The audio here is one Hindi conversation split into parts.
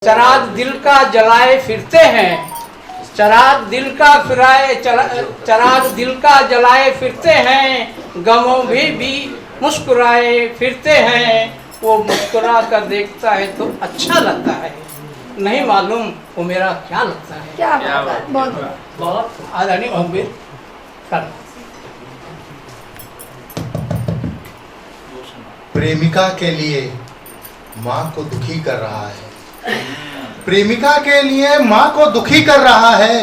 चराग दिल का जलाए फिरते हैं, चराग दिल का चराग दिल का जलाए फिरते हैं, गमों भी मुस्कुराए फिरते हैं। वो मुस्कुरा कर देखता है तो अच्छा लगता है, नहीं मालूम वो मेरा क्या लगता है। क्या बात है, बहुत बहुत आदरणीय मोहम्मद कर। प्रेमिका के लिए माँ को दुखी कर रहा है, प्रेमिका के लिए माँ को दुखी कर रहा है,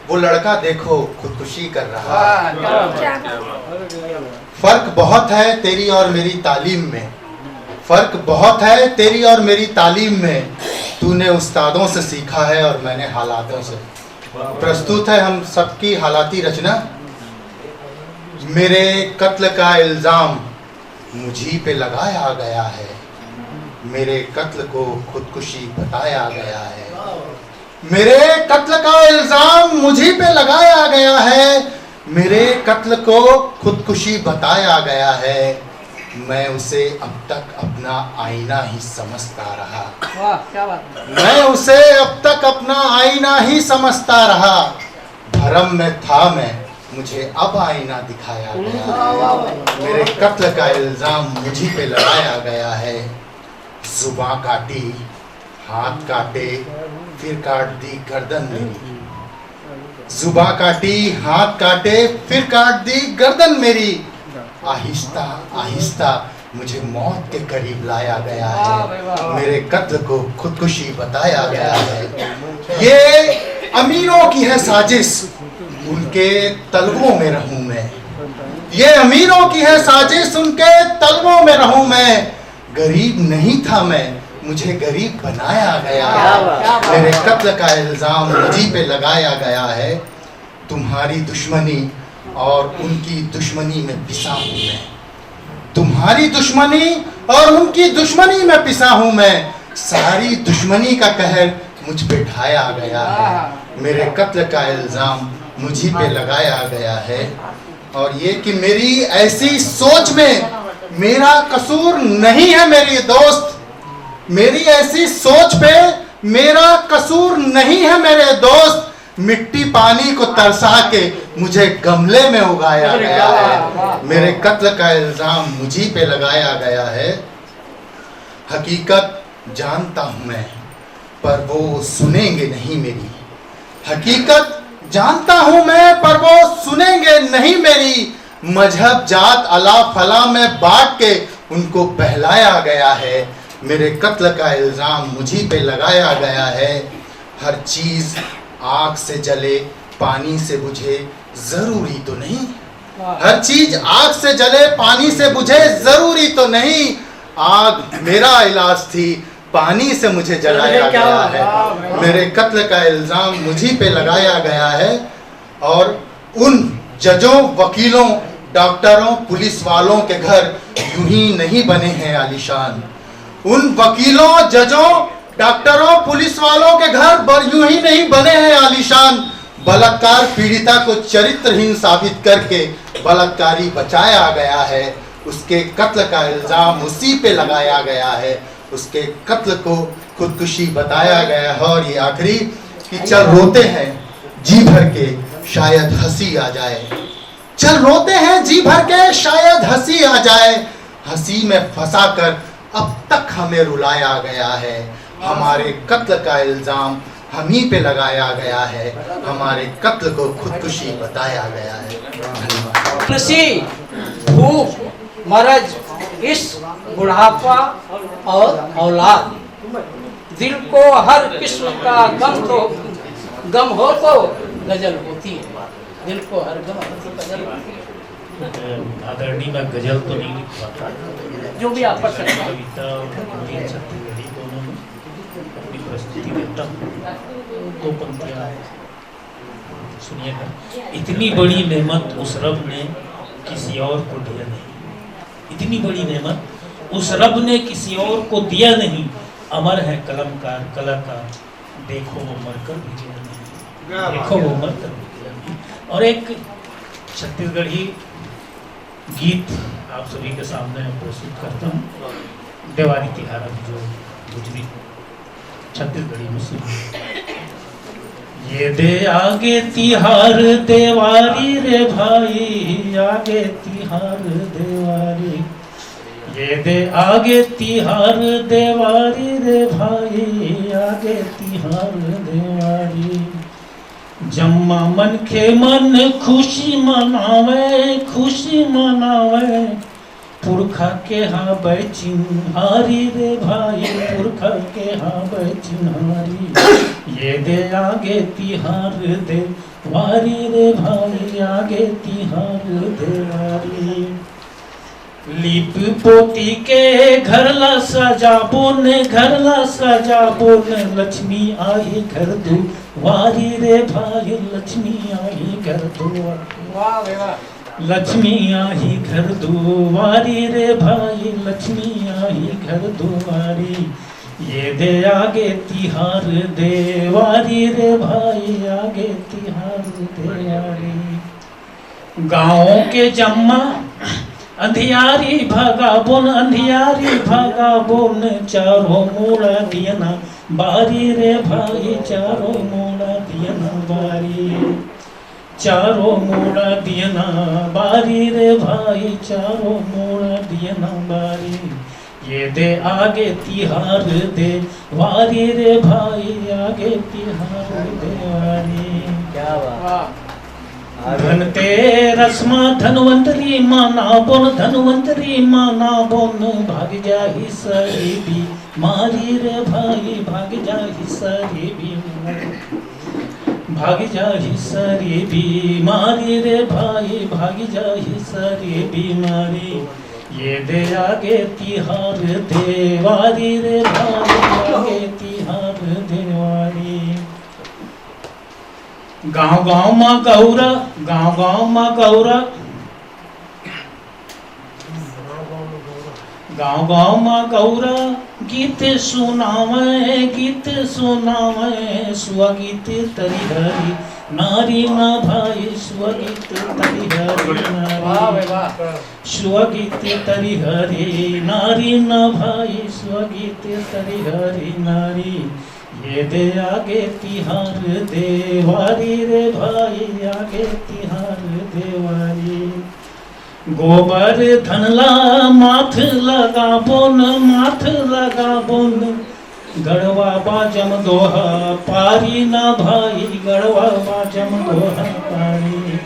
वो लड़का देखो खुदकुशी कर रहा है। क्या फर्क बहुत है तेरी और मेरी तालीम में, फर्क बहुत है तेरी और मेरी तालीम में। तूने उस्तादों से सीखा है और मैंने हालातों से। प्रस्तुत है हम सबकी हालाती रचना। मेरे कत्ल का इल्ज़ाम मुझी पे लगाया गया है, मेरे कत्ल को खुदकुशी बताया गया है। मेरे कत्ल का इल्ज़ाम मुझी पे लगाया गया है, मेरे कत्ल को खुदकुशी बताया गया है। मैं उसे अब तक अपना आईना ही समझता रहा। वाह क्या बात है। मैं उसे अब तक अपना आईना ही समझता रहा। भरम में था मैं, मुझे अब आईना दिखाया गया है। मेरे कत्ल का इल्ज़ाम मुझी पे लगाया गया है। जुबां काटी, हाथ काटे, फिर काट दी गर्दन मेरी। जुबां काटी, हाथ काटे, फिर काट दी गर्दन मेरी। आहिस्ता आहिस्ता मुझे मौत के करीब लाया गया है, मेरे कत्ल को खुदकुशी बताया गया है। ये अमीरों की है साजिश, उनके तलवों में रहूं मैं। ये अमीरों की है साजिश, उनके तलवों में रहूं मैं। गरीब नहीं था मैं, मुझे गरीब बनाया गया है। मेरे कत्ल का इल्ज़ाम मुझी पे लगाया गया है। तुम्हारी दुश्मनी और उनकी दुश्मनी में पिसा हूं मैं। तुम्हारी दुश्मनी और उनकी दुश्मनी में पिसा हूं मैं। सारी दुश्मनी का कहर मुझ पे ढाया गया है। मेरे कत्ल का इल्ज़ाम मुझी पे लगाया गया है। और ये कि मेरी ऐसी सोच में मेरा कसूर नहीं है मेरी दोस्त। मेरी ऐसी सोच पे मेरा कसूर नहीं है मेरे दोस्त। मिट्टी पानी को तरसा के मुझे गमले में उगाया गया है। मेरे कत्ल का इल्ज़ाम मुझी पे लगाया गया है। हकीकत जानता हूँ मैं, पर वो सुनेंगे नहीं मेरी। हकीकत जानता हूँ मैं, पर वो सुनेंगे नहीं मेरी। मजहब जात अला फला में बांट के उनको बहलाया गया है। मेरे कत्ल का इल्ज़ाम मुझी पे लगाया गया है। हर चीज़ आग से जले पानी से बुझे जरूरी तो नहीं। हर चीज आग से जले पानी से बुझे जरूरी तो नहीं। आग मेरा इलाज थी, पानी से मुझे जलाया गया है। मेरे कत्ल का इल्ज़ाम मुझी पे लगाया गया है। और उन जजों, वकीलों, डॉक्टरों, पुलिस वालों के घर यूं ही नहीं बने हैं आलीशान। उन वकीलों, जजों, डॉक्टरों, पुलिस वालों के घर यूं ही नहीं बने हैं आलीशान। बलात्कार पीड़िता को चरित्रहीन साबित करके बलात्कारी बचाया गया है। उसके कत्ल का इल्ज़ाम उसी पे लगाया गया है। उसके कत्ल को खुदकुशी बताया गया है। और ये आखिरी कि चल रोते हैं जी भर के, शायद हंसी आ जाए। चल रोते हैं जी भर के, शायद हंसी आ जाए। हंसी में फंसा कर अब तक हमें रुलाया गया है। हमारे कत्ल का इल्ज़ाम हम ही पे लगाया गया है। हमारे कत्ल को खुदकुशी बताया गया है। धन्यवाद। कृषि, भूख, मरज, इश्क, बुढ़ापा और औलाद, दिल को हर किस्म का गम हो तो गजल होती है। दिल को हर गम हो तो गजल होती है। आदरणीय मैं गजल तो नहीं लिख पाता, जो भी आप पढ़ सकते हैं। कविता और छत्तीसगढ़ी दोनों में अपनी प्रस्तुति देता हूँ। दो पंक्तियाँ सुनिएगा। इतनी बड़ी नेमत उस रब ने किसी और को दिया नहीं। इतनी बड़ी नेमत उस रब ने किसी और को दिया नहीं। अमर है कलमकार कलाकार, देखो वो मरकर भी गया नहीं। देखो वो मरकर भी गया नहीं। और एक छत्तीसगढ़ी गीत आप सभी के सामने प्रस्तुत करता हूँ। देवारी तिहारा जो गुजरी। छत्तीसगढ़ी में सुनिए। ये दे आगे तिहार देवारी रे भाई, आगे तिहार देवारी, ये दे आगे तिहार देवारी रे भाई, आगे तिहार देवारी। जम्मा मन के मन खुशी मनावे, खुशी मनावे, पुरखा के हाँ बैचिन्हारी रे भाई, पुरखा के हाँ बैचिन्हारी। ये दे आगे तिहार दे वारी रे भाई, आगे तिहार दे वारी। लीप पोती के घर ला सजा बोन, घर ला सजा बोन, लक्ष्मी आई घर दो वारी रे भाई, लक्ष्मी आई घर दो। वाह वाह, लक्ष्मी आई घर दुआरी रे भाई, लक्ष्मी आई घर दुआरी। ये दे आगे तिहार देवारी रे भाई, आगे तिहार देवारी। गाँव के जम्मा अंधियारी भागा बोन, अंधियारी भागा बोन, चारों मोड़ा दियना बारी रे भाई, चारों मोड़ा दियना बारी, चारों मोड़ा दियना बारी रे भाई, चारों मोड़ा दियना बारी। ये दे आगे तिहार दे वारी रे भाई, आगे तिहार दे वारी। क्या बात। धन तेरस माँ धनवंतरी माना बोन, धनवंतरी माना बोन, भाग जाही सरी भी मारी रे भाई, भाग जाही सरी भी, भाग जाही सारी बीमारी रे भाई, भाग जाही सारी बीमारी। ये दे आगे तिहार देवारी रे भाई, आगे तिहार देवारी। गाँव गाँव माँ गौरा, गाँव गाँव माँ गौरा, गाँव गाँव माँ गौरा, गीत सुनावे, गीत सुनावे, स्वगीत तरी हरी नारी ना भाई, स्वगीत तरी हरी नारी, स्वगीत तरी हरी नारी ना भाई, स्वगीत तरी हरी नारी। ये दे आगे तिहार देवारी रे भाई, आगे तिहार देवारी। गोबर धनला माथ लगा बोन, माथ लगा बोन, गढ़वा बाजम दोहा पारी ना भाई, गढ़वा बाजम दोहा पारी,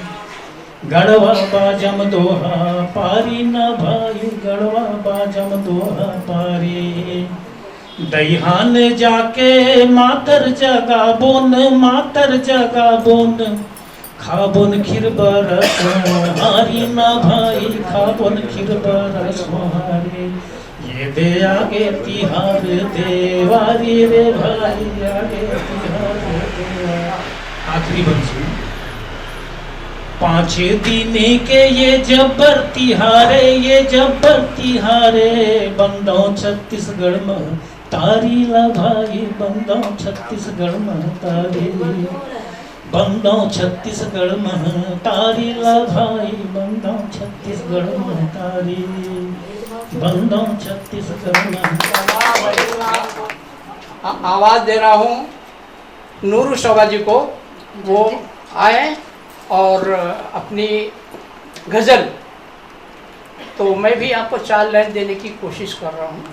गढ़वा बाजम दोहा पारी ना भाई, गढ़वा बाजम दोहा पारी। दईहान जाके मातर जगा बोन, मातर जगा बोन, खाबोन खीर बरस हारी ना भाई, खाबोन खीर बरस हारी। ये दे आगे तिहार देवारी रे भाई, आगे तिहार देवारी। आखिरी बंसी। 5 दिन के ये जब्बर तिहारे, ये जब्बर तिहारे, बंदो छत्तीसगढ़ में तारी ला भाई, बंदो छत्तीसगढ़ में तारी, बंदो छत्तीसगढ़ में तारी ला भाई, बंदो छत्तीसगढ़ में तारी, बंदो छत्तीसगढ़ में। आवाज दे रहा हूँ नूरू शोभा जी को, वो आए और अपनी गजल, तो मैं भी आपको 4 लाइन देने की कोशिश कर रहा हूँ।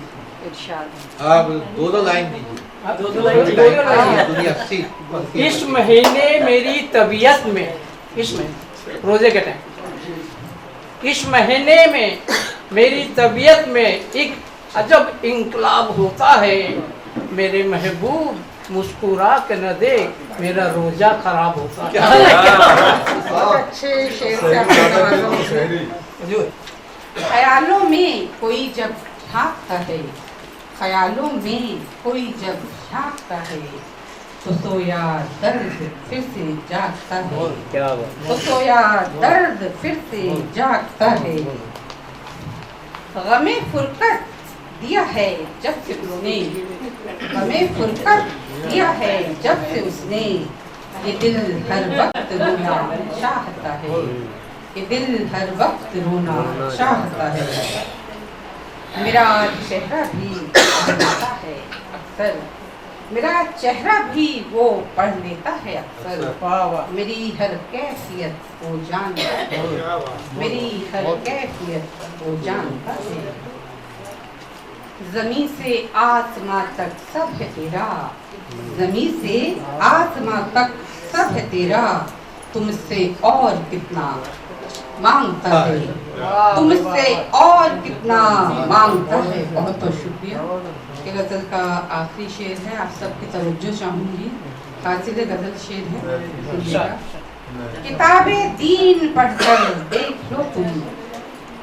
आप 2 लाइन दीजिए। 2 लाइन। दुनिया अच्छी। इस महीने मेरी तबीयत में, इस महीने रोजे के टाइम, इस महीने में मेरी तबीयत में एक अजब इंकलाब होता है, मेरे महबूब मुस्कुरा के न दे, मेरा रोजा खराब होता है। अच्छे शेर से आपने ख्यालों में कोई जब झांकता है, ख्यालों में कोई जब झांकता है, तो सोया दर्द फिर से जागता है, तो सोया दर्द फिर से जागता है। गमे फुरकत दिया है जब से उसने, गमे फुरकत दिया है जब से उसने, ये दिल हर वक्त रोना चाहता है, ये दिल हर वक्त रोना चाहता है। मेरा चेहरा भी रोता है अक्सर, मेरा चेहरा भी वो पढ़ लेता है अक्सर, वाह वाह मेरी हर कैफियत वो जानता है, मेरी हर कैफियत वो जानता है। ज़मीं से आसमां तक सब है तेरा, ज़मीं से आसमां तक सब है तेरा, तुमसे और कितना मांगता है, तुमसे और कितना मांगता है। बहुत बहुत शुक्रिया। ये गज़ल का आखिरी शेर है, आप सबकी तवज्जो चाहूँगी। हासिल गज़ल शेर है, सुनिएगा। किताबें दीन पढ़कर देख लो तुम,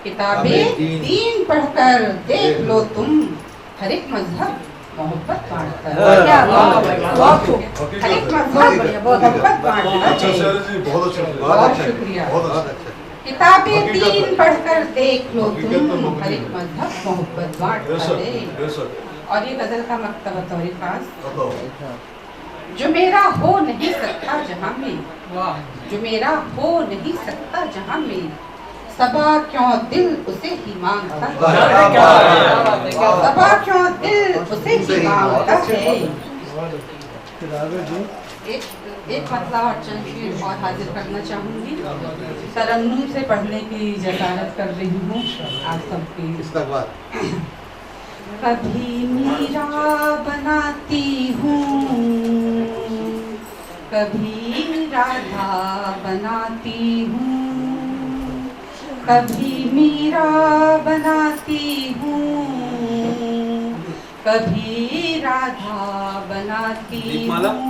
किताबें दीन पढ़कर देख लो तुम, हर एक मजहब मोहब्बत बांटता है। क्या बात है, हर एक मजहब मोहब्बत बांटता है। बहुत शुक्रिया। किताबें दीन पढ़कर देख लो तुम, हर एक मजहब मोहब्बत बांटता है। और ये गजल का मकतबा तौरी खास, जो मेरा हो नहीं सकता जहाँ में, जो मेरा हो नहीं सकता जहाँ में, सबा क्यों दिल उसे ही मांगता है, सबा क्यों दिल उसे ही मांगता है। एक मतलब और चंद शेर और हाजिर करना चाहूँगी। तरन्नुम से पढ़ने की जसारत कर रही हूँ आप सबकी। कभी मीरा बनाती हूँ, कभी राधा बनाती हूँ, कभी मीरा बनाती हूँ, कभी राधा बनाती हूँ।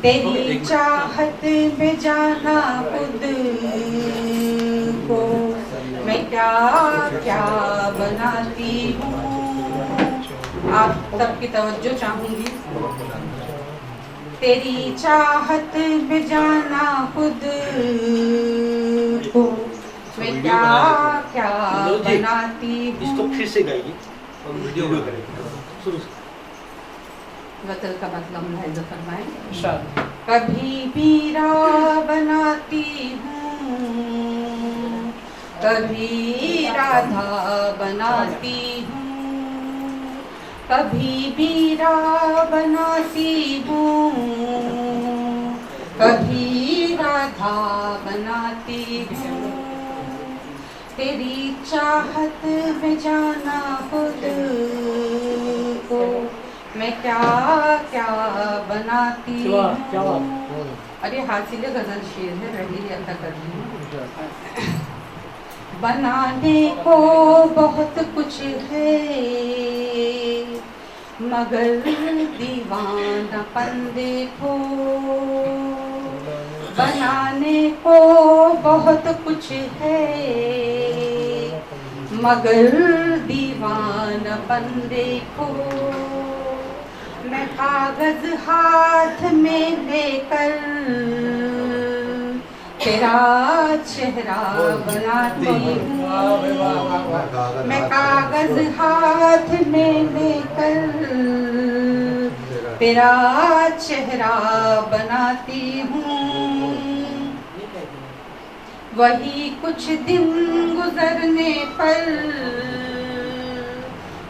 तेरी चाहत में जाना खुद को मैं क्या क्या बनाती हूँ। आप सबकी तवज्जो चाहूँगी। तेरी चाहत में जाना खुद को मैं क्या क्या बनाती हूँ। इसको फिर से गाइए और वीडियो भी करेंगे। गज़ल का मतलब मुलाहिज़ा फरमाएं। कभी मीरा बनाती हूँ, कभी राधा बनाती हूँ, कभी मीरा बनाती हूँ, कभी राधा बनाती हूँ। तेरी चाहत में जाना खुद को मैं क्या क्या बनाती हूँ। अरे हासिल गज़ल शेर है, रही अदा कर रही हूँ। बनाने को बहुत कुछ है मगर दीवानापन देखो, बनाने को बहुत कुछ है मगर दीवानापन देखो। मैं कागज हाथ में लेकर तेरा चेहरा बनाती हूँ, मैं कागज हाथ में लेकर तेरा चेहरा बनाती हूँ। वही कुछ दिन गुजरने पर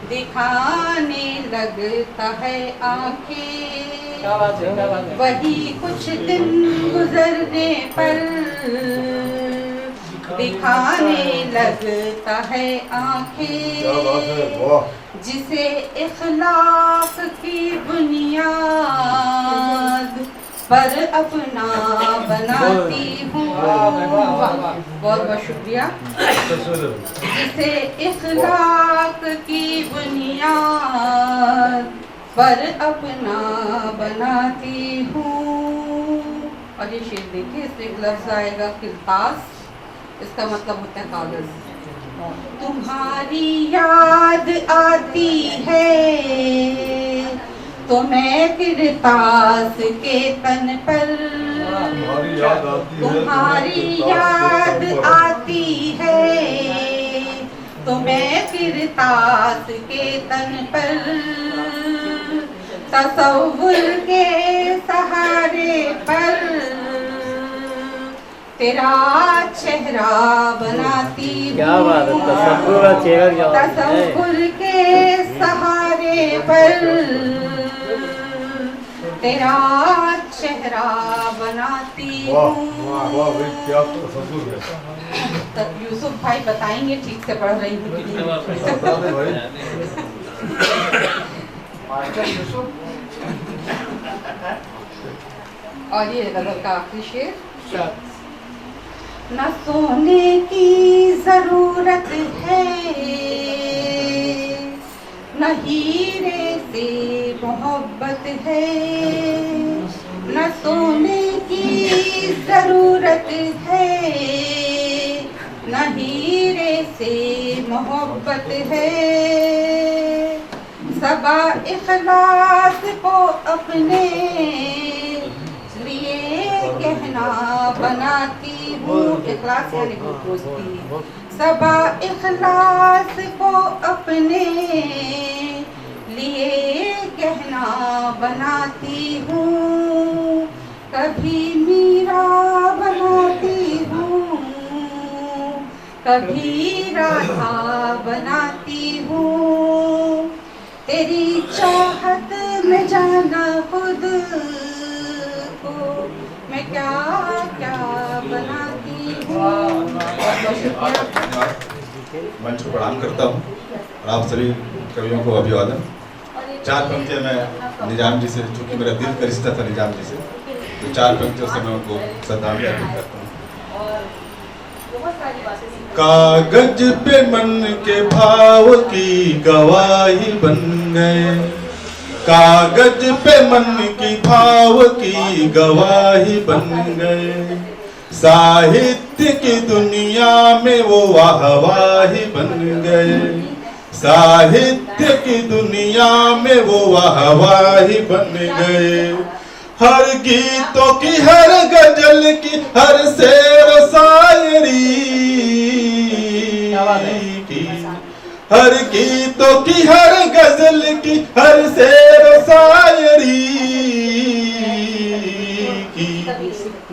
दिखाने लगता है आँखें, वही कुछ दिन गुजरने पर दिखाने लगता है आँखें। जिसे इखलाक की बुनियाद पर अपना बनाती हूँ। बहुत बहुत शुक्रिया। जिसे इखलाक की बुनियाद पर अपना बनाती हूँ। और ये शेर देखिए, इसमें एक लफ्ज़ आएगा किरतास, इसका मतलब होता है कागज। तुम्हारी याद आती है तो मैं किरतास के तन पर, तुम्हारी याद आती है तो मैं किरतास के तन पर, तसव्वुर के सहारे पर तेरा चेहरा बनाती हूँ। तसव्वुर के सहारे पर तेरा चेहरा बनाती हूँ। तब यूसुफ भाई बताएंगे ठीक से पढ़ रही हूँ कि नहीं। और ये गजल का आखिरी शेर, न सोने की जरूरत है न हीरे से मोहब्बत है, न सोने की जरूरत है न हीरे से मोहब्बत है। सबा इखलास को अपने लिए कहना बनाती हूँ। इखलास यानी दोस्ती। सबा इखलास को अपने लिए कहना बनाती हूँ। कभी मीरा बनाती हूँ, कभी राधा बनाती हूँ। तेरी चाहत में जाना खुद को मैं क्या क्या बनाती हूँ। मंच को प्रणाम करता हूँ और आप सभी कवियों को अभिवादन। 4 पंक्तियाँ मैं निजाम जी से, चूँकि मेरा दिल का रिश्ता था निजाम जी से, तो 4 पंक्तियों से मैं उनको श्रद्धांजलि अर्पित करता हूँ। कागज पे मन के भाव की गवाही बन गए, कागज पे मन की भाव की गवाही बन गए। साहित्य की दुनिया में वो वाहवाही बन गए, साहित्य की दुनिया में वो वाहवाही बन गए। हर गीतों की, हर गजल की, हर शेर शायरी की, हर गीतों की, हर गजल की, हर शेर शायरी की।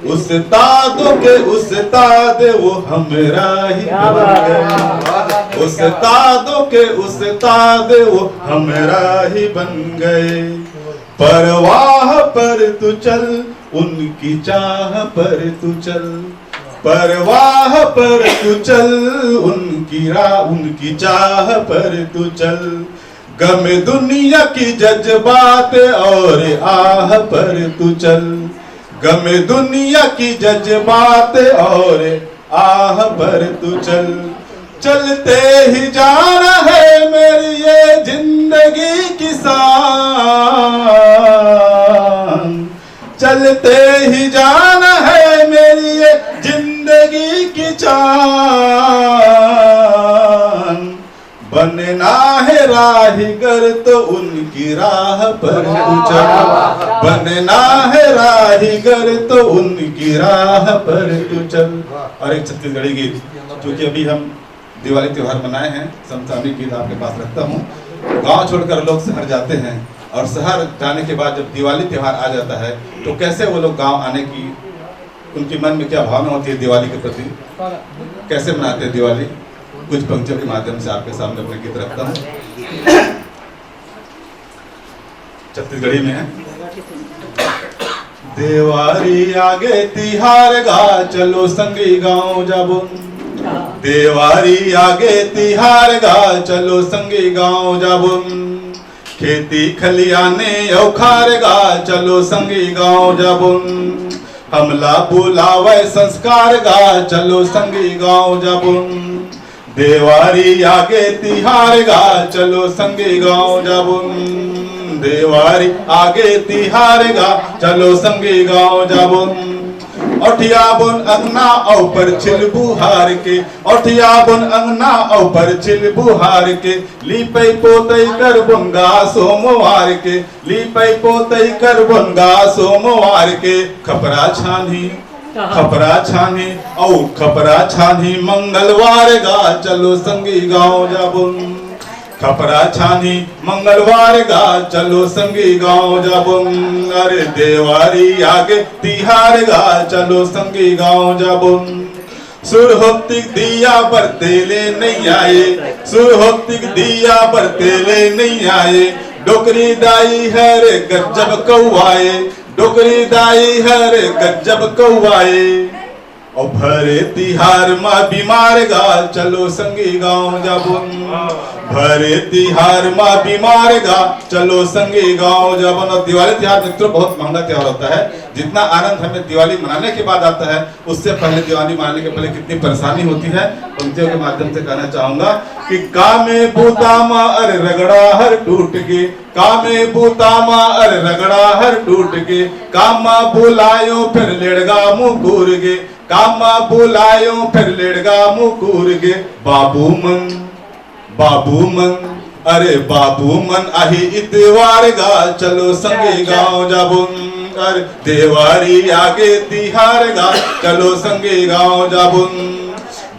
उस्तादों के उस्ताद वो हमरा ही बन गए, उस्तादों के उस्ताद वो हमरा ही बन गए। परवाह पर तू चल, उनकी चाह पर तू चल, परवाह पर तू चल, उनकी चाह पर तू चल। गम दुनिया की जज्बात और आह पर तू चल, गम दुनिया की जज्बात और आह पर तू चल। चलते ही जाना है मेरी ये जिंदगी की शान, चलते ही जाना है मेरी ये जिंदगी की चान। बनना है राहीगर तो उनकी राह पर तू चल, बनना है राहीगर तो उनकी राह पर तू चल। और एक छत्तीसगढ़ी गीत, क्योंकि अभी हम दिवाली त्योहार मनाए हैं, समसामयिक गीत आपके पास रखता हूँ। गांव छोड़कर लोग शहर जाते हैं और शहर जाने के बाद जब दिवाली त्योहार आ जाता है तो कैसे वो लोग गांव आने की, उनके मन में क्या भावना होती है दिवाली के प्रति, कैसे मनाते हैं दिवाली। कुछ पंक्तियों के माध्यम से आपके सामने अपने गीत रखता हूँ। छत्तीसगढ़ी में है। देवारी आगे तिहार गा चलो संगी गाँव जाबो, देवारी आगे तिहार गा चलो संगी गाँव जाबो। खेती खलियाने औखार गा चलो संगी गाँव जाबो। हमला बुलावे संस्कार गा चलो संगी गाँव जाबो। देवारी आगे तिहार गा चलो संगी गाँव जाबो। देवारी आगे तिहार गा चलो संगी गाँव जाबो। ओठिया बुन अंगना ऊपर छिल बुहार के, ओठिया बुन अंगना ऊपर छिल बुहार के। लीपई पोतई कर बुनगा सोमवार के, लीपई पोतई कर बुनगा सोमवार के। खपरा छानी, खपरा छानी औ खपरा छानी मंगलवार गा चलो संगी गाँव जाबुन। खपरा छानी मंगलवार गा चलो संगी गाँव जाबुन। अरे देवारी आगे तिहार गा चलो संगी गाँव जाबुन। सुरहोत्तिक दिया बरतेले नहीं आए, सुरहोत्तिक दिया बरतेले नहीं आए। डोकरी दाई है रे गजब कौआए, डोकरी दाई है रे गजब कौआए। और भरे तिहार माँ बीमार गा चलो संगी गाँव जाबुन, भरे तिहार माँ बीमार गा चलो संगी गाँव जाबुन। और दिवाली त्योहार मित्रों बहुत महंगा त्योहार होता है। जितना आनंद हमें दिवाली मनाने के बाद आता है, उससे पहले दिवाली मनाने के पहले कितनी परेशानी होती है। पंक्तियों के माध्यम से कहना चाहूंगा कि कामे बूतामा अरे रगड़ा हर टूट के, कामे बूतामा अरे रगड़ा हर टूट के, कामा बुलायो फिर लेड़गा मुँह कूर गे, कामा बुलायो फिर लेड़गा मुँह कूर गे। बाबू मन, बाबू मन, अरे बाबू मन आही इतवार गा चलो संगे गाँव जाबुन। अरे देवारी आगे तिहार गा चलो संगे गाँव जाबुन।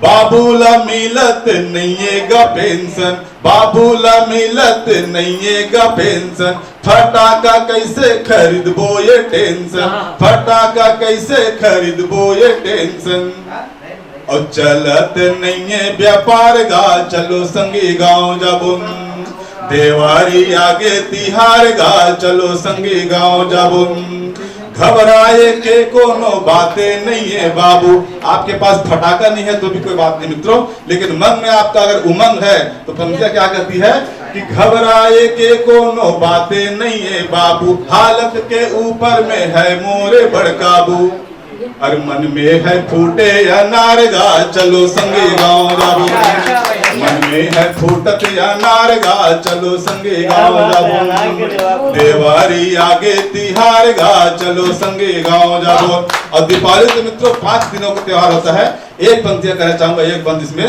बाबूला मिलत नहीं गा पेंशन, बाबूला मिलत नहीं गा पेंशन। फटाका कैसे खरीदबो ये टेंशन, फटाका कैसे खरीदबो ये टेंशन। और चलत नहीं है व्यापार गा चलो संगी गाँव जाबुन। देवारी आगे तिहार गा चलो संगी गाँव जाबुन। घबराए के कोनो बातें नहीं है बाबू, आपके पास फटाका नहीं है तो भी कोई बात नहीं मित्रों, लेकिन मन में आपका अगर उमंग है तो पंक्तियां क्या कहती है कि घबराए के कोनो बातें नहीं है बाबू, हालत के ऊपर में है मोरे बड़काबू। और मन में है फूटे अनार गा चलो संगे गाँव जाबू, मन में है फूटत अनार गा चलो संगे गाँव जाबू। देवारी आगे तिहार गा चलो संगे गाँव जाबू। और दीपावली तो मित्रों 5 दिनों का त्योहार होता है। एक पंक्तियां कहना चाहूंगा, एक बंद इसमें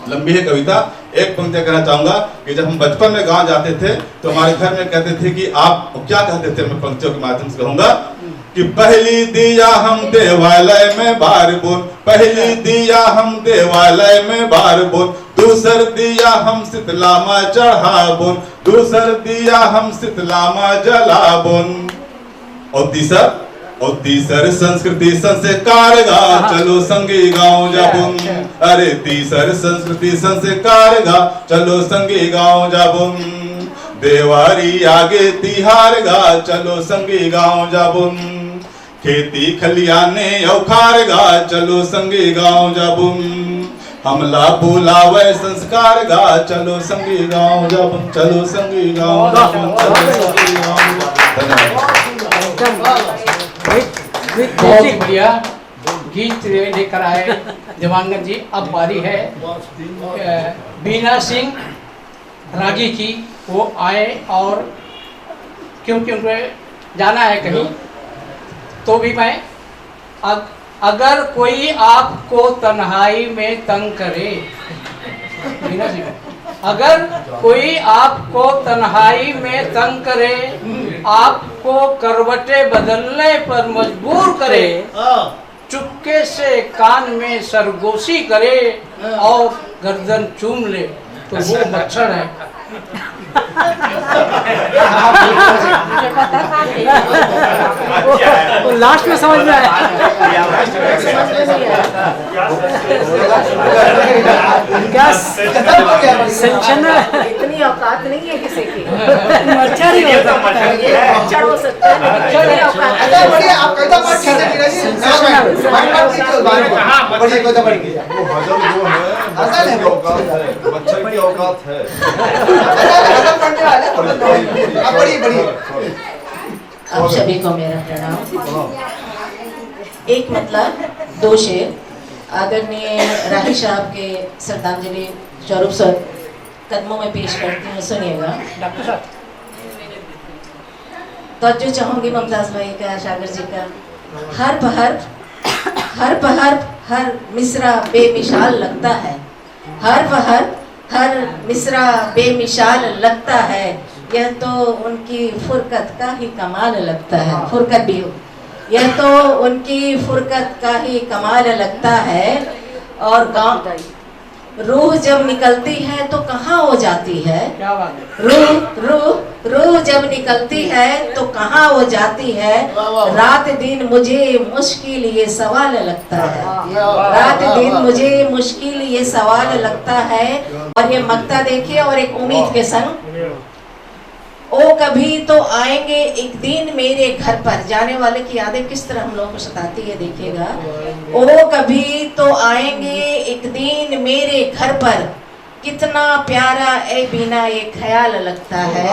लंबी है कविता, एक पंक्तियां कहना चाहूंगा कि जब हम बचपन में गाँव जाते थे तो हमारे घर में कहते थे कि आप क्या कहते थे, मैं पंक्तियों के माध्यम से कहूंगा कि पहली दिया हम देवालय में बार बोल, पहली दिया हम देवालय में बार बोल, दूसर दिया हम शीतला माँ चढ़ा बोल, दूसर दिया हम शीतला माँ जला बोल। और तीसर संस्कृति संस्कार गा चलो संगी गाँव जाबुन। अरे तीसर संस्कृति संस्कार गा चलो संगी गाँव जाबुन। देवारी आगे तिहार गा चलो संगी गाँव जाबुन। खेती खलियाने औखार गा चलो संगी गाँव जाबुन। हमला बुलावे संस्कार गा चलो संगी गाँव जाबुन, चलो संगी गाँव जाबुन, चलो संगी गाँव जाबुन। बहुत बढ़िया गीत लेकर आए दिवांगन जी। अब बारी है बीना सिंह रागी की, वो आए और क्योंकि उनको जाना है कहीं, तो भी मैं अगर कोई आपको तन्हाई में तंग करे, बीना सिंह, अगर कोई आपको तन्हाई में तंग करे, आपको करवटे बदलने पर मजबूर करे, चुपके से कान में सरगोशी करे और गर्दन चूम ले, तो वो मच्छर है। लास्ट में समझ में आया। क्या सेंशन है? इतनी औकात नहीं है किसी की। मच्छर ही होता है। मच्छर हो सकता है, मच्छर औकात नहीं है। बढ़िया, आप कहता पाठ ठीक है कि नहीं? बढ़िया कहता पाठ कीजिए। वो हजम जो है मच्छर की औकात है, मच्छर की औकात है। हजम करने वाले आप बढ़िया। आप सभी को मेरा प्रणाम। एक मतलब 2 शेर आदरणीय राही साहब के श्रद्धांजलि स्वरूप सर कदमों में पेश करती हूँ, सुनिएगा। डॉक्टर साहब तो जो चाहूंगी मुमताज भाई का, सागर जी का, हर पहर हर मिसरा बेमिसाल लगता है, हर पहर हर मिसरा बेमिसाल लगता है, यह तो उनकी फुरकत का ही कमाल लगता है। फुरकत भी हो, यह तो उनकी फुरकत का ही कमाल लगता है। और गाँव रूह जब निकलती है तो कहाँ हो जाती है, क्या बात है। रूह जब निकलती है तो कहाँ हो जाती है। रात दिन मुझे मुश्किल ये सवाल लगता है, रात दिन मुझे मुश्किल ये सवाल लगता है। और ये मक्ता देखिए, और एक उम्मीद के संग ओ कभी तो आएंगे एक दिन मेरे घर पर। जाने वाले की यादें किस तरह हम लोगों को सताती है, देखिएगा। ओ कभी तो आएंगे एक दिन मेरे घर पर, कितना प्यारा ए बीना ये ख्याल लगता है,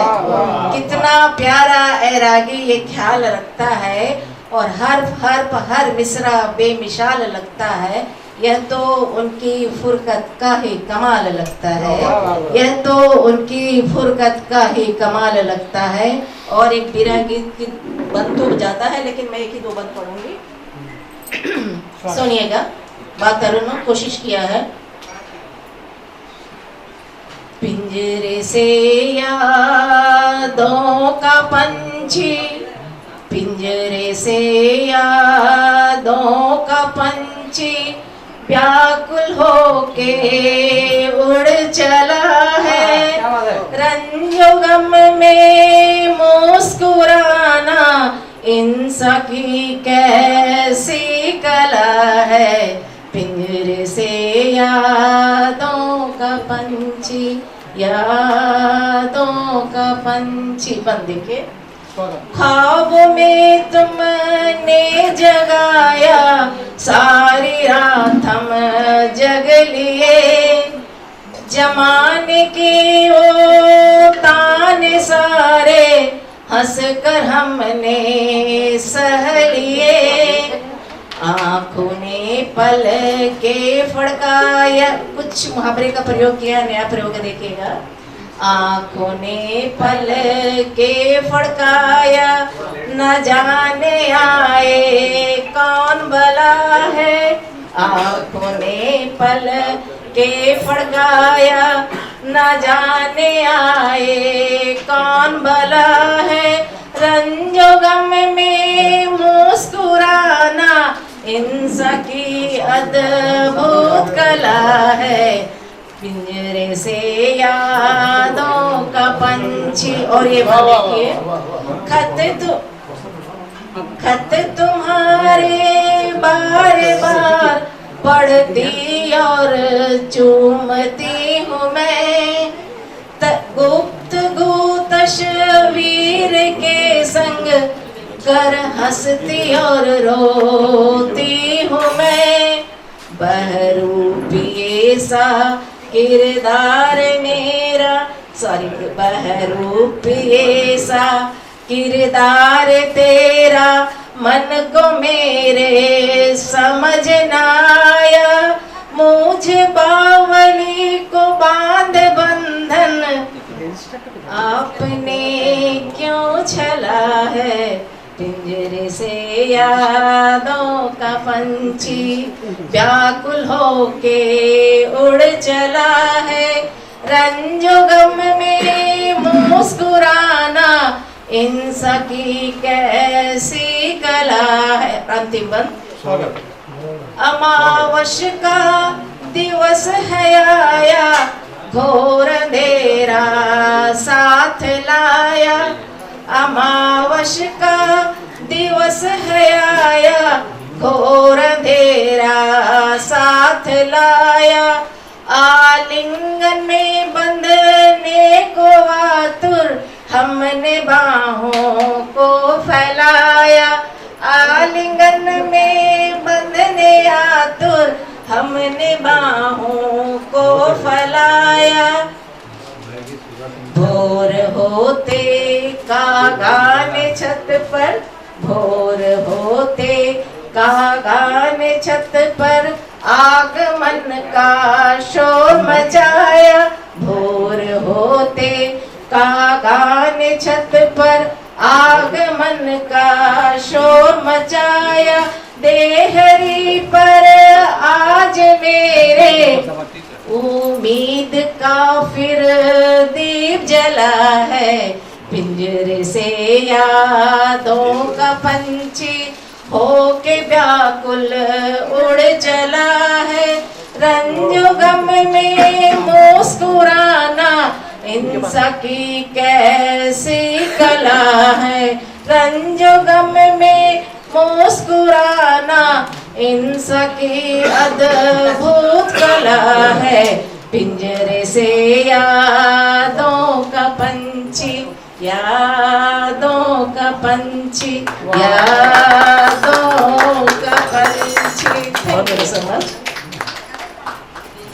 कितना प्यारा ए रागी ये ख्याल रखता है, और हर मिसरा बेमिसाल लगता है। यह तो उनकी फुरकत का ही कमाल लगता है, यह तो उनकी फुरकत का ही कमाल लगता है। और एक बिरह गीत की बंद तो जाता है, लेकिन मैं एक ही दो बंद पढ़ूंगी, सुनिएगा। बात करूँ, कोशिश किया है। पिंजरे से यादों का पंछी, पिंजरे से यादों का पंछी व्याकुल होके उड़ चला है। रंजो गम में मुस्कुराना इंसान की कैसी कला है। पिंजरे से यादों का पंछी, यादों का पंछी। बंद देखिए। ख्वाब में तुमने जगाया, सारी रात हम जग लिए। जमाने के वो ताने सारे हंस कर हमने सह लिए। आँखों ने पल के फड़काया, कुछ मुहावरे का प्रयोग किया, नया प्रयोग देखिएगा। आँखों ने पल के फड़काया, न जाने आए कौन भला है। आँखों ने पल के फड़काया, न जाने आए कौन भला है। रंजो गम में मुस्कुराना इंसान की अद्भुत कला है। पिंजरे से यादों का पंछी। और ये देखिए, खत तुम्हारे बार बार पढ़ती और चूमती हूँ मैं। गुफ्तगू तस्वीर के संग कर हंसती और रोती हूँ मैं। बहरूपिए सा किरदार मेरा, सॉरी, बहरूपिए सा किरदार तेरा, मन को मेरे समझ न आया। मुझे बावली को बांध बंधन आपने क्यों छला है। पिंजरे से यादों का पंछी व्याकुल होके उड़ चला है। रंजो गम में मुस्कुराना इंसान की कैसी कला है। अंतिम बंद। अमावस का दिवस है आया, घोर अंधेरा साथ लाया। अमावस का दिवस है आया, घोर अंधेरा साथ लाया। आलिंगन में बंधने को आतुर हमने बाहों को फैलाया। आलिंगन में बंधने आतुर हमने बाहों को फैलाया। भोर होते कागाने छत पर, भोर होते कागाने छत पर आगमन का शोर मचाया। भोर होते कागाने छत पर आगमन का शोर मचाया। देहरी पर आज मेरे उम्मीद का फिर दीप जला है। पिंजरे से यादों का पंछी होके व्याकुल उड़ चला है। रंजो गम में मुस्कुराना इंसान की कैसी कला है। रंजो गम में मुस्कुराना इंसान की अद्भुत कला है। पिंजरे से यादों का पंछी, या पंछी, यादों का पंछी। Thank you so much.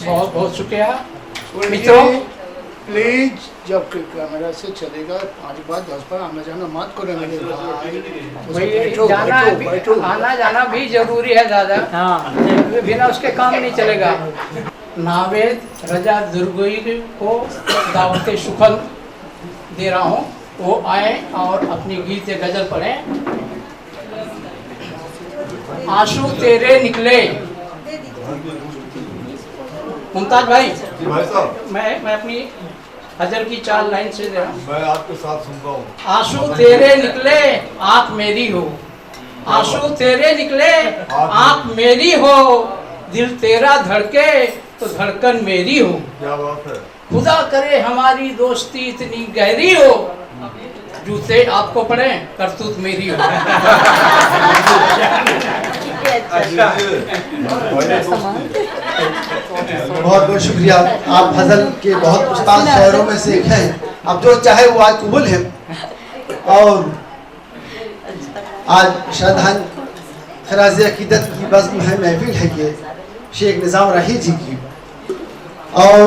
बहुत बहुत शुक्रिया मित्रों। प्लीज जब कैमरा से चलेगा 5 बार 10 बार आना जाना मत करो मेरे भाई। भाई जाना आना जाना भी जरूरी है दादा। हाँ बिना उसके काम नहीं चलेगा। नावेद रजा दुर्गोई को दावत शुक्ल दे रहा हूँ, वो आए और अपनी गीत गजल पढ़ें। आंसू तेरे निकले। मुमताज भाई भाई साहब, मैं अपनी गजल की 4 लाइन से दे रहा हूँ। मैं आपके साथ सुन रहा हूँ। आंसू तेरे निकले आँख मेरी हो, आंसू तेरे निकले आँख मेरी हो, दिल तेरा धड़के तो धड़कन मेरी हो। क्या बात है। खुदा करे हमारी दोस्ती इतनी गहरी हो, जूते आपको पड़े करतूत मेरी हो। बहुत बहुत शुक्रिया। आप गजल के बहुत उस्ताद शायरों में से एक हैं। अब जो चाहे वो आज कबूल है। और आज शादान खराज अकीदत की बज़्म है, महफिल है ये शेख निज़ाम राही जी की। और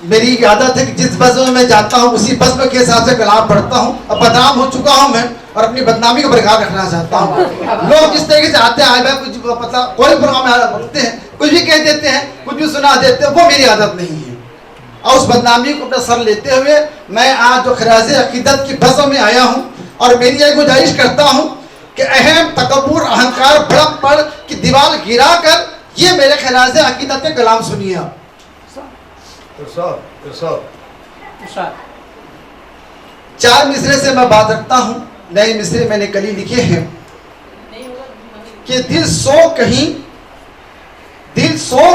मेरी आदत है कि जिस बज़्म में मैं जाता हूँ उसी बज़्म के हिसाब से कलाम पढ़ता हूँ। अब बदनाम हो चुका हूँ मैं और अपनी बदनामी को बरकरार रखना चाहता हूँ। लोग जिस तरीके से आते हैं कुछ पता कोई प्रोग्राम में बोलते हैं, कुछ भी कह देते हैं, कुछ भी सुना देते हैं, वो मेरी आदत नहीं है। और उस बदनामी को अपना सर लेते हुए मैं आज जो खराज अकीदत की बज़्म में आया हूँ और मेरी यह गुजारिश करता हूँ कि अहम तकब्बुर अहंकार बड़प्पन की दीवार गिरा कर ये मेरे खराज अकीदत के कलाम सुनिए आप। इरशाद। 4 मिसरे से मैं बात रखता हूँ। नए मिसरे मैंने कल ही लिखे हैं कि दिल सो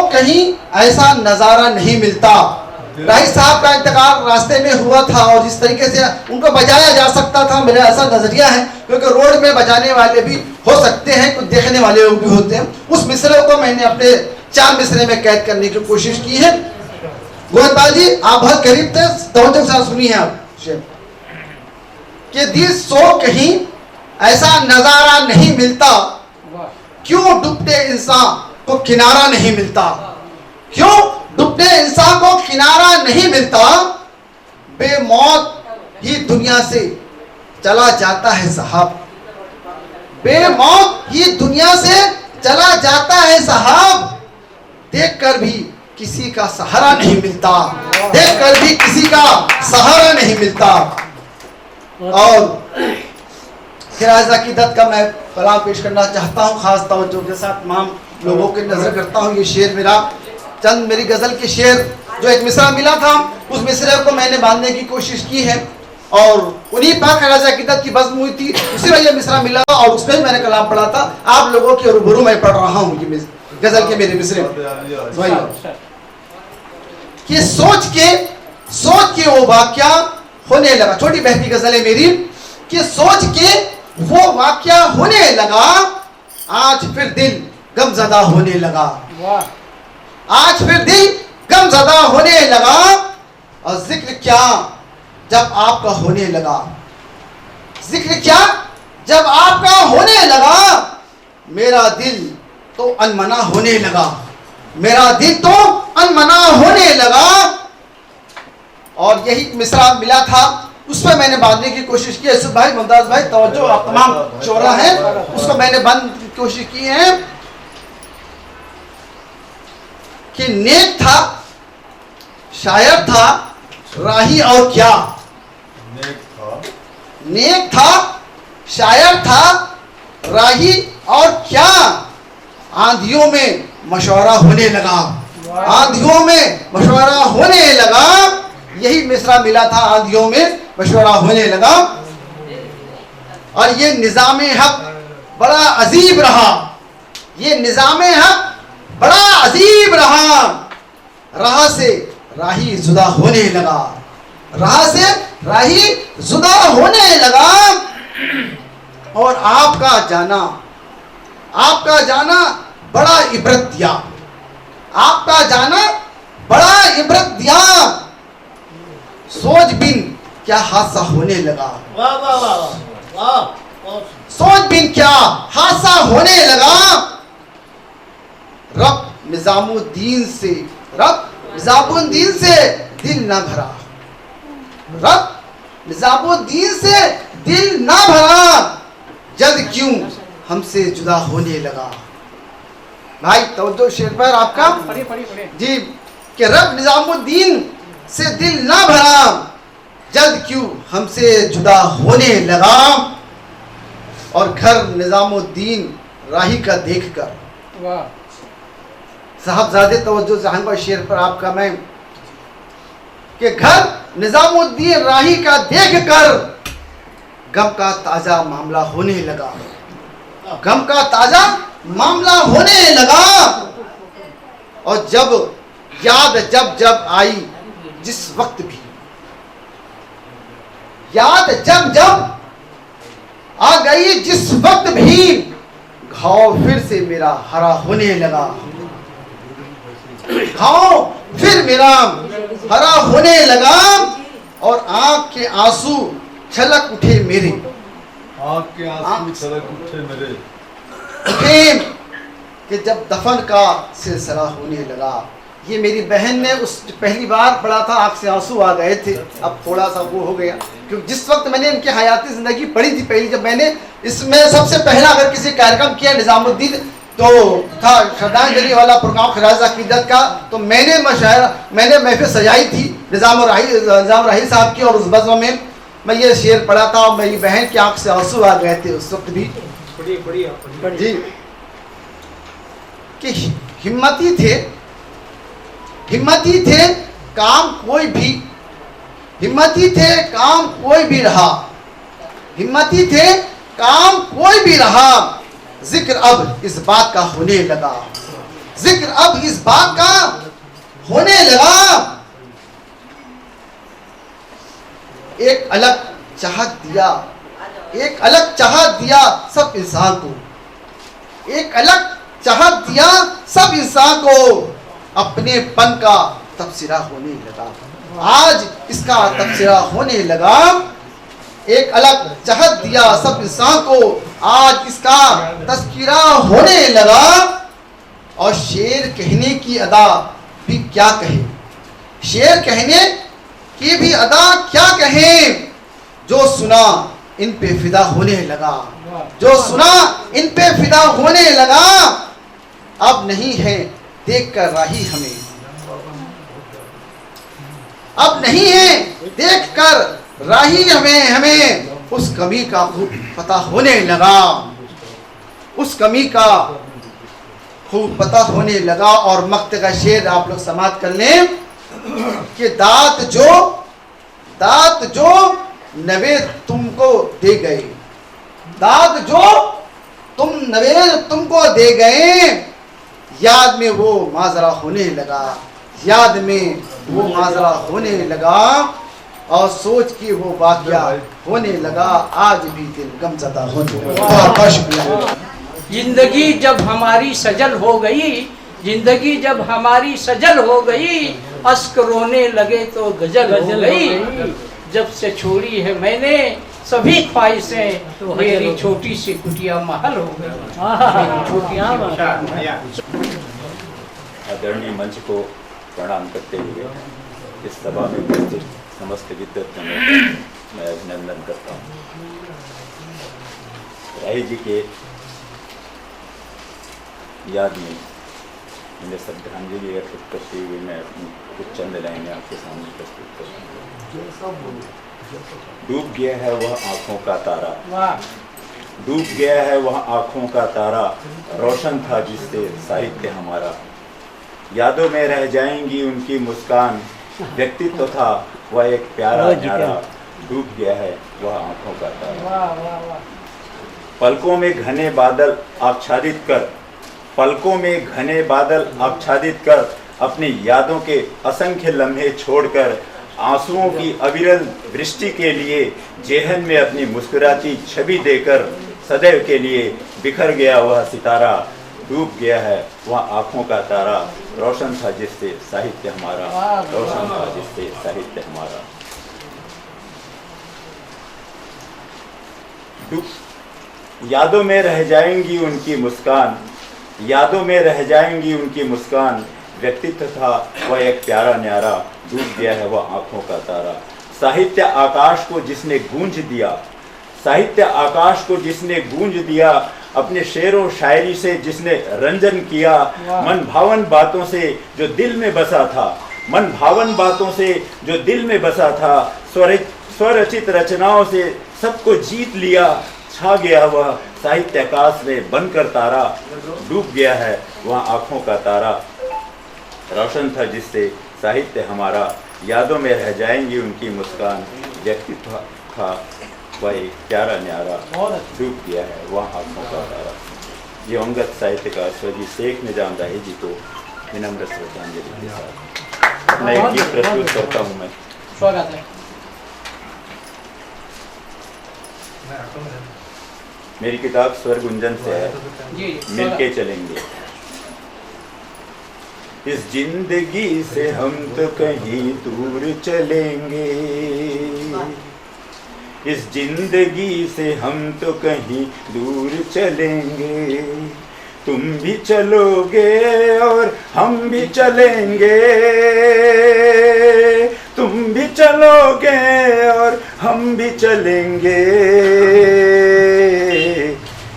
कहीं ऐसा नजारा नहीं मिलता। राही साहब का इंतकाल रास्ते में हुआ था और जिस तरीके से उनको बजाया जा सकता था, मेरा ऐसा नजरिया है, क्योंकि रोड में बजाने वाले भी हो सकते हैं, कुछ देखने वाले लोग भी होते हैं। उस मिसरे को मैंने अपने 4 मिसरे में कैद करने की कोशिश की है। गोविंदपाल जी आप बहुत करीब थे, तवज्जो से सुनिए आप। कि दिल सो कहीं ऐसा नजारा नहीं मिलता, क्यों डूबते इंसान को किनारा नहीं मिलता, क्यों डूबते इंसान को किनारा नहीं मिलता, बेमौत ही दुनिया से चला जाता है साहब, बेमौत ही दुनिया से चला जाता है साहब, देखकर भी किसी का सहारा नहीं मिलता, देखकर भी किसी का सहारा नहीं मिलता। और खराज अकीदत का मैं कलाम पेश करना चाहता हूँ, खास तवज्जो के साथ तमाम लोगों के नजर करता हूँ। ये शेर मेरा चंद मेरी गजल के शेर जो एक मिसरा मिला था, उस मिसरे को मैंने बांधने की कोशिश की है और उन्हीं पर खराज अकीदत की बज़्म हुई थी, उसी में ये मिसरा मिला और उसमें मैंने कलाम पढ़ा था। आप लोगों के रूबरू मैं पढ़ रहा हूँ ये गजल के मेरे मिसरे कि सोच के वो वाक़या होने लगा। छोटी बहती गजल है मेरी कि सोच के वो वाक़या होने लगा, आज फिर दिल गमज़दा होने लगा, आज फिर दिल गमज़दा होने लगा। और जिक्र क्या जब आपका होने लगा, जिक्र क्या जब आपका होने लगा, मेरा दिल तो अनमना होने लगा, मेरा दिल तो अनमना होने लगा। और यही मिसरा मिला था, उस पर मैंने बांधने की कोशिश की। यूसुफ भाई, मुमताज भाई, तवज्जो आप तमाम शोरा हैं, उसको मैंने बांधने की कोशिश की है कि नेक था, शायर था, राही और क्या, नेक था, शायर था, राही और क्या, आंधियों में मशवरा होने लगा, आंधियों में मशवरा होने लगा। यही मिसरा मिला था, आंधियों में मशवरा होने लगा। और ये निज़ामे हक बड़ा अजीब रहा, ये निज़ामे हक बड़ा अजीब रहा, राह से राही जुदा होने लगा, राह से राही जुदा होने लगा। और आपका जाना बड़ा इबरत दिया, आपका जाना बड़ा इबरत दिया, सोच बिन क्या हादसा होने लगा। वाह वाह वाह वाह, सोच बिन क्या हादसा होने लगा। रब निजामुद्दीन से दिल ना भरा, रब निजामुद्दीन से दिल ना भरा, जद क्यों हमसे जुदा होने लगा। भाई तवज्जो शेर पर आपका जी, कि रब निजामुद्दीन से दिल ना भरा, जद क्यों हमसे जुदा होने लगा। और घर निजामुद्दीन राही का देखकर, साहबजादे तवज्जो जहां शेर पर आपका मैं, कि घर निजामुद्दीन राही का देखकर गम का ताजा मामला होने लगा, गम का ताजा मामला होने लगा। और जब याद जब आई जिस वक्त भी, याद जब आ गई जिस वक्त भी, घाव फिर से मेरा हरा होने लगा, घाव फिर मेरा हरा होने लगा। और आंख के आंसू छलक उठे मेरे, आँख के आंसू छलक उठे मेरे, कि जब दफन का सिलसिला होने लगा। ये मेरी बहन ने उस पहली बार पढ़ा था, आंख से आंसू आ गए थे, अब थोड़ा सा वो हो गया, क्योंकि जिस वक्त मैंने इनकी हयाती जिंदगी पढ़ी थी पहली, जब मैंने इसमें सबसे पहला अगर किसी कार्यक्रम किया निजामुद्दीन तो था श्रद्धांजलि वाला प्रोग्राम खराज अकीदत का, तो मैंने महफिल सजाई थी निजाम राही साहब की, और उस बज़्म में मैं ये शेर पढ़ा था और मेरी बहन की आंख से आंसू आ गए थे उस वक्त भी जी, कि हिम्मती थे काम कोई भी, हिम्मती थे काम कोई भी रहा, हिम्मती थे काम कोई भी रहा। जिक्र अब इस बात का होने लगा, जिक्र अब इस बात का होने लगा। एक अलग चाहत दिया, एक अलग चाहत दिया सब इंसान को, एक अलग चाहत दिया सब इंसान को, अपने पन का तबसरा होने लगा। आज इसका तबसरा होने लगा। एक अलग चाहत दिया सब इंसान को, आज इसका तस्किरा होने लगा। और शेर कहने की अदा भी क्या कहे, शेर कहने की भी अदा क्या कहे, जो सुना इन पे फिदा होने लगा, जो सुना इन पे फिदा होने लगा। अब नहीं है देख कर राही हमें, अब नहीं है देख कर राही हमें उस कमी का खूब पता होने लगा, उस कमी का खूब पता होने लगा। और मक्त का शेर आप लोग समाप्त कर लें कि दात जो नवेद तुमको दे गए, दात जो तुम नवेद तुमको दे गए, याद में वो माजरा होने लगा, याद में वो माजरा होने लगा। और सोच के वो वाक़या होने लगा, आज भी दिल गमज़दा होने लगा। जिंदगी जब हमारी सजल हो गई, जिंदगी जब हमारी सजल हो गई, अश्क रोने लगे तो गजल हो गई। जब से छोड़ी है मैंने सभी ख्वाहिशें, मेरी छोटी सी कुटिया महल हो गई। आदरणीय मंच को प्रणाम करते हुए इस सभा में उपस्थित समस्त विद्वत्तों का मैं अभिनंदन करता हूँ। राही जी के याद में मैंने श्रद्धांजलि अर्पित करते हुए मैं कुछ चंद लाइनें आपके सामने प्रस्तुत करता हूँ। डूब गया है वह आँखों का तारा, डूब गया है वह आँखों का तारा, रोशन था जिससे साहित्य हमारा। यादों में रह जाएंगी उनकी मुस्कान, व्यक्तित्व था वह एक प्यारा न्यारा। डूब गया है वह आँखों का तारा। पलकों में घने बादल आच्छादित कर, पलकों में घने बादल आच्छादित कर, अपनी यादों के असंख्य लम्हे छोड़कर, आंसुओं की अविरल वृष्टि के लिए जेहन में अपनी मुस्कुराती छवि देकर, सदैव के लिए बिखर गया वह सितारा। डूब गया है वह आँखों का तारा, रोशन था जिससे साहित्य हमारा, रोशन था जिससे साहित्य हमारा। यादों में रह जाएंगी उनकी मुस्कान, यादों में रह जाएंगी उनकी मुस्कान। व्यक्तित्व था वह एक प्यारा न्यारा, डूब गया है वह आंखों का तारा। साहित्य आकाश को जिसने गूंज दिया, साहित्य आकाश को जिसने गूंज दिया, अपने शेरों शायरी से जिसने रंजन किया। मन भावन बातों से जो दिल में बसा था, मन भावन बातों से जो दिल में बसा था, स्वरचित रचनाओं से सबको जीत लिया। छा गया वह साहित्य आकाश में बनकर तारा, डूब गया है वह आंखों का तारा। रोशन था जिससे साहित्य हमारा, यादों में रह जाएंगी उनकी मुस्कान। व्यक्तित्व था वह एक प्यारा न्यारा, डूब गया है वह आंखों का तारा। ये अंगत साहित्यकार स्वर्गीय शेख निजाम राही जी को विनम्र श्रद्धांजलि के साथ अपना एक गीत प्रस्तुत करता हूँ मैं। स्वागत है। मेरी किताब स्वर गुंजन से है, मिलके चलेंगे। इस जिंदगी से हम तो कहीं दूर चलेंगे, इस जिंदगी से हम तो कहीं दूर चलेंगे। तुम भी चलोगे और हम भी चलेंगे, तुम भी चलोगे और हम भी चलेंगे।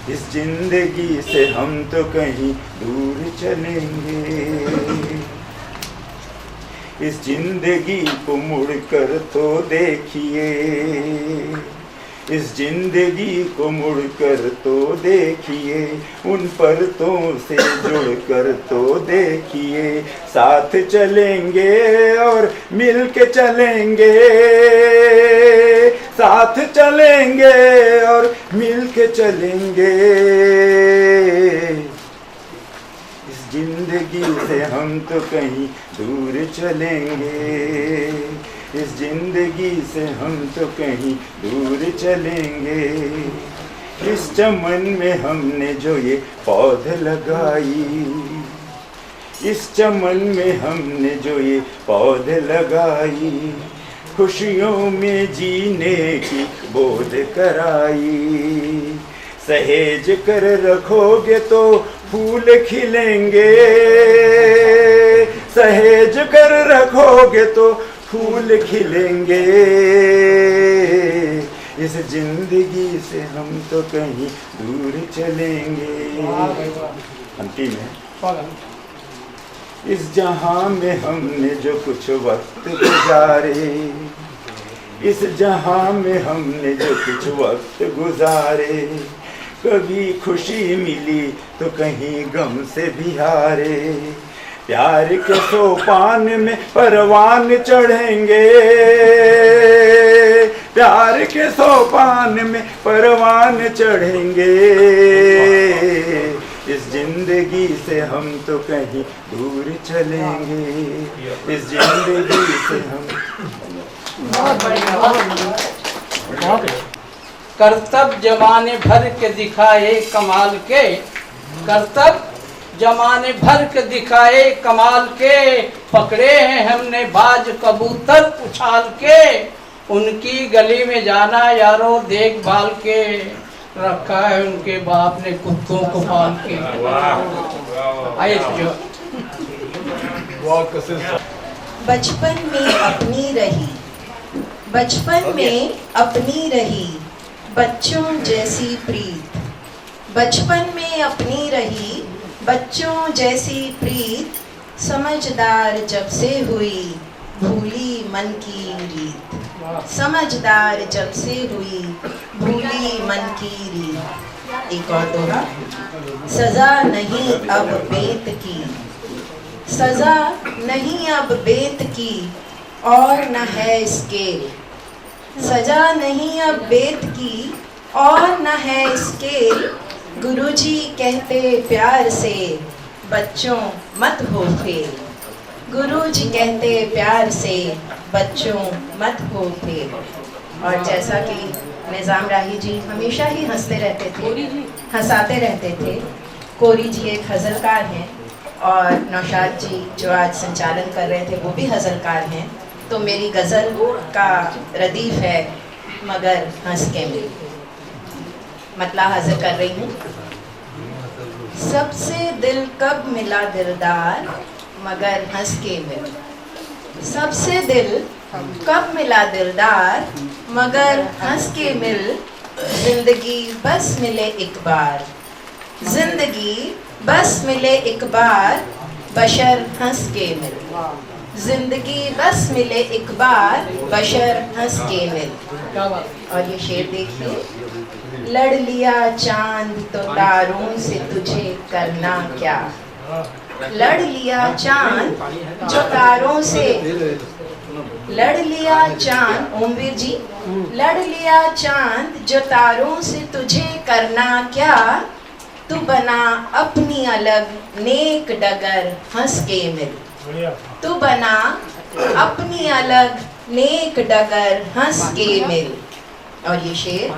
इस जिंदगी से हम तो कहीं दूर चलेंगे। इस जिंदगी को मुड़कर तो देखिए, इस जिंदगी को मुड़कर तो देखिए, उन परतों से जुड़कर तो देखिए। साथ चलेंगे और मिल के चलेंगे, साथ चलेंगे और मिल के चलेंगे। इस जिंदगी से हम तो कहीं दूर चलेंगे, इस जिंदगी से हम तो कहीं दूर चलेंगे। इस चमन में हमने जो ये पौधे लगाई, इस चमन में हमने जो ये पौधे लगाई, खुशियों में जीने की बोध कराई। सहेज कर रखोगे तो फूल खिलेंगे, सहेज कर रखोगे तो फूल खिलेंगे। इस जिंदगी से हम तो कहीं दूर चलेंगे। अंतिम है। इस जहां में हमने जो कुछ वक्त गुजारे, इस जहां में हमने जो कुछ वक्त गुजारे, कभी खुशी मिली तो कहीं गम से भी हारे। प्यार के सोपान में परवान चढ़ेंगे, प्यार के सोपान में परवान चढ़ेंगे। इस जिंदगी से हम तो कहीं दूर चलेंगे, इस जिंदगी से हम। करतब जमाने भर के दिखाए कमाल के, करतब जमाने भर के दिखाए कमाल के। पकड़े हैं हमने बाज कबूतर उछाल के, उनकी गली में जाना यारों देखभाल के। रखा है उनके बाप ने कुत्तों को पाल के। आइए जो बचपन में अपनी रही, बचपन में अपनी रही, बच्चों जैसी प्रीत। बचपन में अपनी रही, बच्चों जैसी प्रीत। समझदार जब से हुई, भूली मन की रीत। समझदार जब से हुई, भूली मन की रीत। एक और दोहा। सजा नहीं अब बेत की, सजा नहीं अब बेत की, और न है स्केल। सजा नहीं अब बेत की, और न है स्केल। गुरुजी कहते प्यार से, बच्चों मत हो फेल। गुरुजी कहते प्यार से, बच्चों मत हो फेल। और जैसा कि निजाम राही जी हमेशा ही हंसते रहते थे, हंसाते रहते थे, कोरी जी एक हज़लकार हैं और नौशाद जी जो आज संचालन कर रहे थे वो भी हज़लकार हैं। तो मेरी गज़ल का रदीफ है मगर हंस के मिल। मतला हाजिर कर रही हूँ। सबसे दिल कब मिला दिलदार मगर हंस के मिल। सबसे दिल कब मिला दिलदार मगर हंस के मिल। जिंदगी बस मिले एक बार, जिंदगी बस मिले एक बार, बशर हंस के मिल। जिंदगी बस मिले एक बार, बशर हंस के मिल। और ये शेर देखिए, लड़ लिया चांद तो तारों से तुझे करना क्या। लड़ लिया चांद जो तारों से, लड़ लिया चांद, ओमवीर जी, लड़ लिया चांद जो तारों से तुझे करना क्या। तू बना अपनी अलग नेक डगर हंस के मिल। तू बना अपनी अलग नेक डगर हंस के मिल। और ये शेर,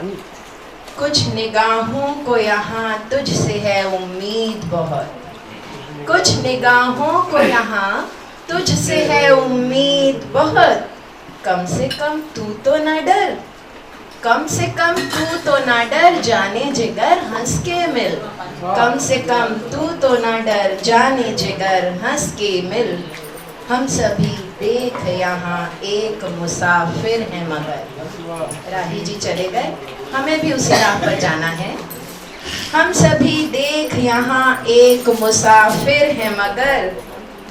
कुछ निगाहों को यहाँ तुझसे है उम्मीद बहुत। कुछ निगाहों को यहाँ तुझसे है उम्मीद बहुत। कम से कम तू तो न डर, कम से कम तू तो ना डर, जाने जिगर हंस के मिल। कम से कम तू तो ना डर, जाने जिगर हंस के मिल। हम सभी देख यहाँ एक मुसाफिर हैं मगर। राही जी चले गए, हमें भी उसी राह पर जाना है। हम सभी देख यहाँ एक मुसाफिर हैं मगर,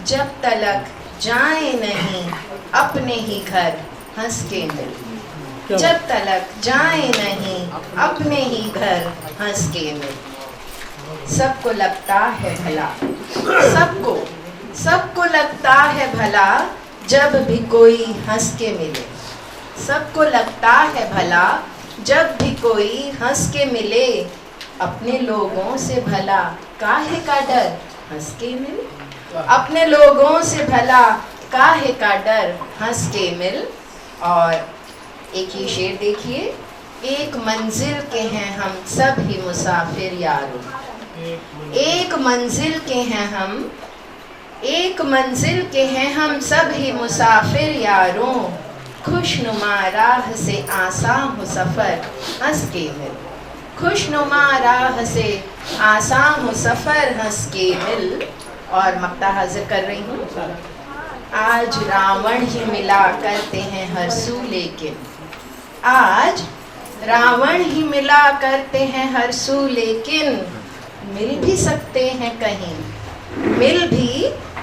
जब तलक जाए नहीं अपने ही घर हंस के मिल। जब तलक जाए नहीं अपने ही घर हंस के मिल। सबको लगता है भला, सबको लगता है भला जब भी कोई हंस के मिले। सबको लगता है भला जब भी कोई हंस के मिले। अपने लोगों से भला काहे का डर हंस के मिल। अपने लोगों से भला काहे का डर हंस के मिल। और एक ही शेर देखिए, एक मंजिल के हैं हम सब ही मुसाफिर यारों। एक मंजिल के हैं हम, एक मंजिल के हैं हम सब ही मुसाफिर यारों। खुशनुमा राह से आसान हो सफ़र हंस के मिल। खुशनुमा राह से आसान हो सफ़र हंस के मिल। और मक्ता हाजिर कर रही हूँ। आज रावण ही मिला करते हैं हर सू लेकिन, आज रावण ही मिला करते हैं हर सू लेकिन, मिल भी सकते हैं कहीं,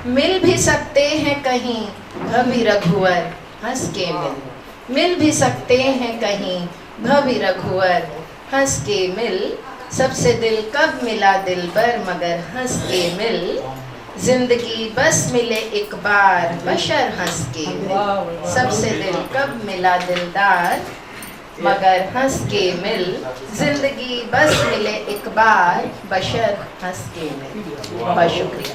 मिल भी सकते हैं कहीं भवि रघुवर हंस के मिल। मिल भी सकते हैं कहीं भवि रघुवर हंस के मिल। सबसे दिल कब मिला दिलबर मगर हंस के मिल। जिंदगी बस मिले एक बार बशर हंस के मिल। सबसे दिल कब मिला दिलदार मगर हंस के मिल। जिंदगी बस मिले एक बार बशर हंस के मिल। बहुत शुक्रिया।